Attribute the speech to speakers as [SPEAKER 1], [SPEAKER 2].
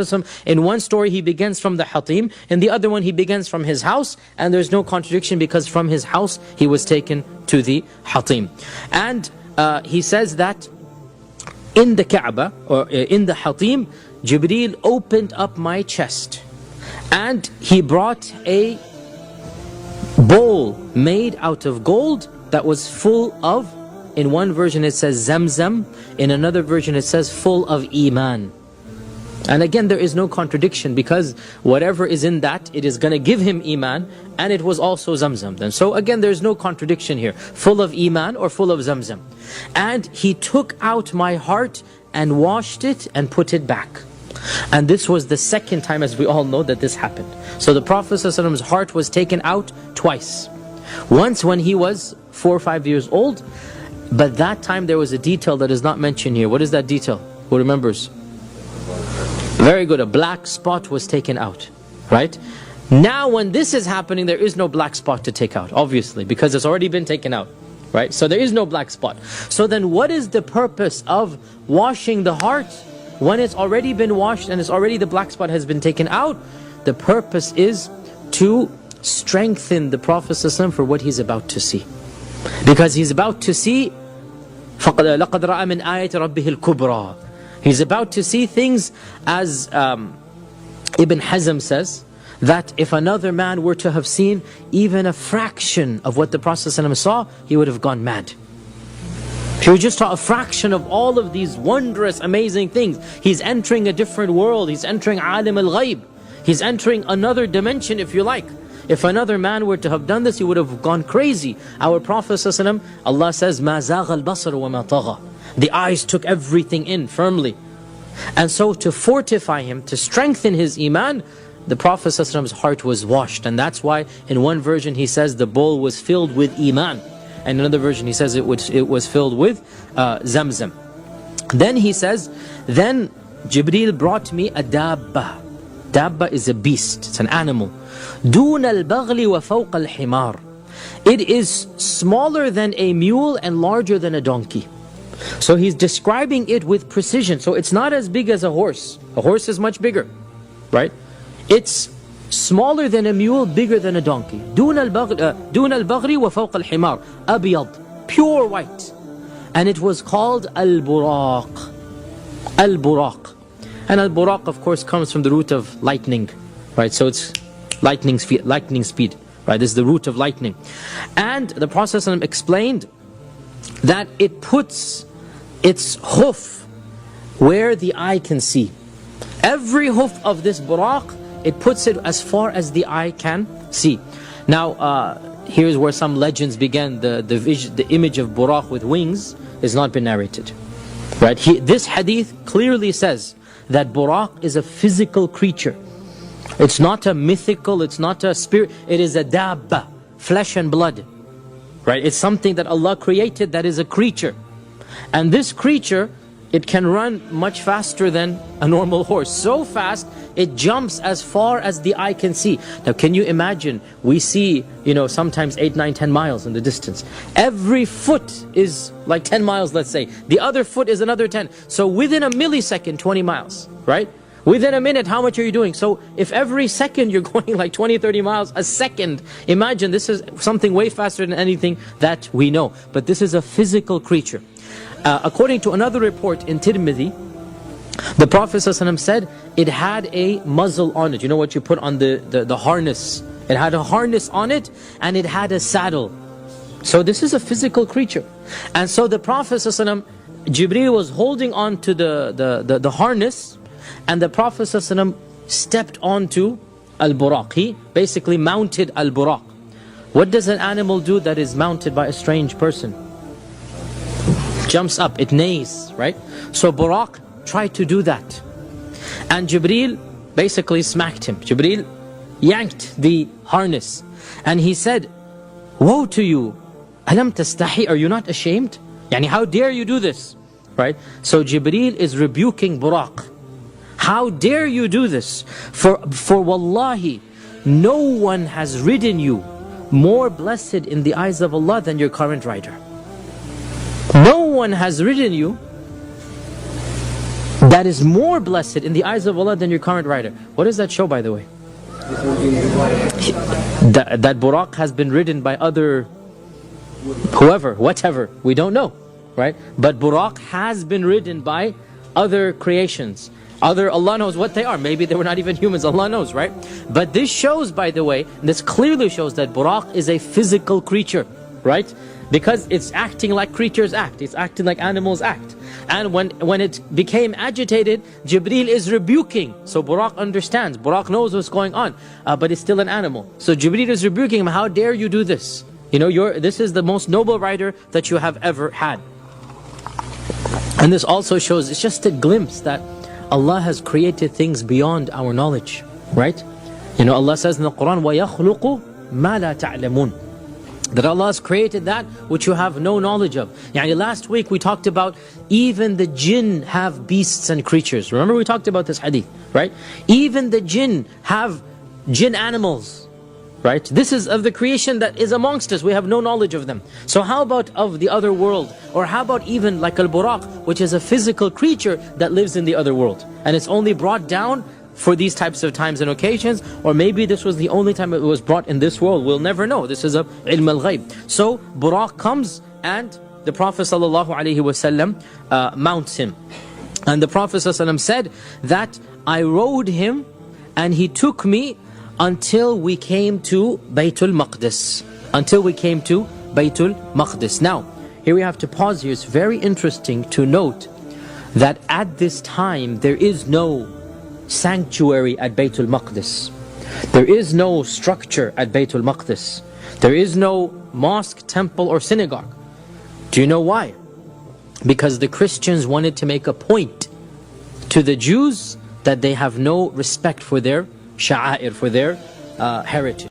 [SPEAKER 1] Prophet ﷺ, in one story he begins from the Hatim, in the other one he begins from his house, and there's no contradiction because from his house he was taken to the Hatim. And he says that in the Kaaba, or in the Hatim, Jibreel opened up my chest and he brought a bowl made out of gold that was full of, in one version it says Zamzam, in another version it says full of Iman. And again, there is no contradiction because whatever is in that, it is going to give him Iman, and it was also Zamzam. And so again, there's no contradiction here. Full of Iman or full of Zamzam. And he took out my heart and washed it and put it back. And this was the second time, as we all know, that this happened. So the Prophet ﷺ's heart was taken out twice. Once when he was 4 or 5 years old, but that time there was a detail that is not mentioned here. What is that detail? Who remembers? Very good, a black spot was taken out, right? Now when this is happening, there is no black spot to take out, obviously, because it's already been taken out, right? So there is no black spot. So then what is the purpose of washing the heart when it's already been washed and it's already, the black spot has been taken out? The purpose is to strengthen the Prophet ﷺ for what he's about to see. Because he's about to see لَقَدْ رَأَى مِنْ آيَةِ رَبِّهِ الْكُبْرَى. He's about to see things, as Ibn Hazm says, that if another man were to have seen even a fraction of what the Prophet ﷺ saw, he would have gone mad. He would just saw a fraction of all of these wondrous, amazing things. He's entering a different world. He's entering alim al-ghayb. He's entering another dimension, if you like. If another man were to have done this, he would have gone crazy. Our Prophet ﷺ, Allah says, مَا زَاغَ الْبَصَرُ وَمَا طَغَى. The eyes took everything in firmly. And so to fortify him, to strengthen his iman, the Prophet ﷺ's heart was washed. And that's why in one version he says the bowl was filled with iman. And in another version he says it was filled with Zamzam. Then he says, then Jibreel brought me a dabba. Dabba is a beast, it's an animal. دُونَ الْبَغْلِ وَفَوْقَ الْحِمَارِ. It is smaller than a mule and larger than a donkey. So he's describing it with precision. So it's not as big as a horse. A horse is much bigger, right? It's smaller than a mule, bigger than a donkey. دُونَ الْبَغْلِ وَفَوْقَ الْحِمَارِ. أبيض, pure white. And it was called Al-Buraq. Al-Buraq. And Al-Buraq, of course, comes from the root of lightning, right? So it's lightning speed, right? This is the root of lightning. And the Prophet ﷺ explained that it puts its hoof where the eye can see. Every hoof of this Buraq, it puts it as far as the eye can see. Now, here's where some legends begin. The image of Buraq with wings has not been narrated, right? This hadith clearly says that Buraq is a physical creature. It's not a mythical, it's not a spirit, it is a dabba, flesh and blood. Right? It's something that Allah created that is a creature. And this creature, it can run much faster than a normal horse. So fast, it jumps as far as the eye can see. Now can you imagine, we see, sometimes 8, 9, 10 miles in the distance. Every foot is like 10 miles, let's say. The other foot is another 10. So within a millisecond, 20 miles, right? Within a minute, how much are you doing? So if every second you're going like 20, 30 miles a second, imagine this is something way faster than anything that we know. But this is a physical creature. According to another report in Tirmidhi, the Prophet ﷺ said it had a muzzle on it. You know what you put on the harness? It had a harness on it and it had a saddle. So this is a physical creature. And so the Prophet ﷺ, Jibreel was holding on to the harness, and the Prophet ﷺ stepped onto Al-Buraq. He basically mounted Al-Buraq. What does an animal do that is mounted by a strange person? Jumps up, it neighs, right? So Buraq tried to do that. And Jibreel basically smacked him. Jibreel yanked the harness. And he said, woe to you, alam tastahi, are you not ashamed? Yani, how dare you do this? Right? So Jibreel is rebuking Buraq. How dare you do this? For wallahi, no one has ridden you more blessed in the eyes of Allah than your current rider. No one has ridden you that is more blessed in the eyes of Allah than your current rider. What does that show, by the way? That Buraq has been ridden by other, whoever, whatever, we don't know, right? But Buraq has been ridden by other creations. Allah knows what they are. Maybe they were not even humans, Allah knows, right? But this shows, by the way, this clearly shows that Buraq is a physical creature, right? Because it's acting like creatures act, it's acting like animals act. And when it became agitated, Jibreel is rebuking. So Buraq understands, Buraq knows what's going on, but it's still an animal. So Jibreel is rebuking him, how dare you do this? You know, this is the most noble rider that you have ever had. And this also shows, it's just a glimpse that Allah has created things beyond our knowledge, right? You know, Allah says in the Quran, وَيَخْلُقُ مَا لَا تَعْلَمُونَ, that Allah has created that which you have no knowledge of. Yani last week we talked about even the jinn have beasts and creatures. Remember we talked about this hadith, right? Even the jinn have jinn animals, right? This is of the creation that is amongst us. We have no knowledge of them. So how about of the other world? Or how about even like al-Buraq, which is a physical creature that lives in the other world. And it's only brought down for these types of times and occasions, or maybe this was the only time it was brought in this world. We'll never know. This is a ilm al-ghayb. So Buraq comes and the Prophet ﷺ mounts him. And the Prophet ﷺ said that I rode him and he took me until we came to Baytul Maqdis. Until we came to Baytul Maqdis. Now, here we have to pause here. It's very interesting to note that at this time there is no sanctuary at Baytul Maqdis. There is no structure at Baytul Maqdis. There is no mosque, temple or synagogue. Do you know why? Because the Christians wanted to make a point to the Jews that they have no respect for their sha'air, for their heritage.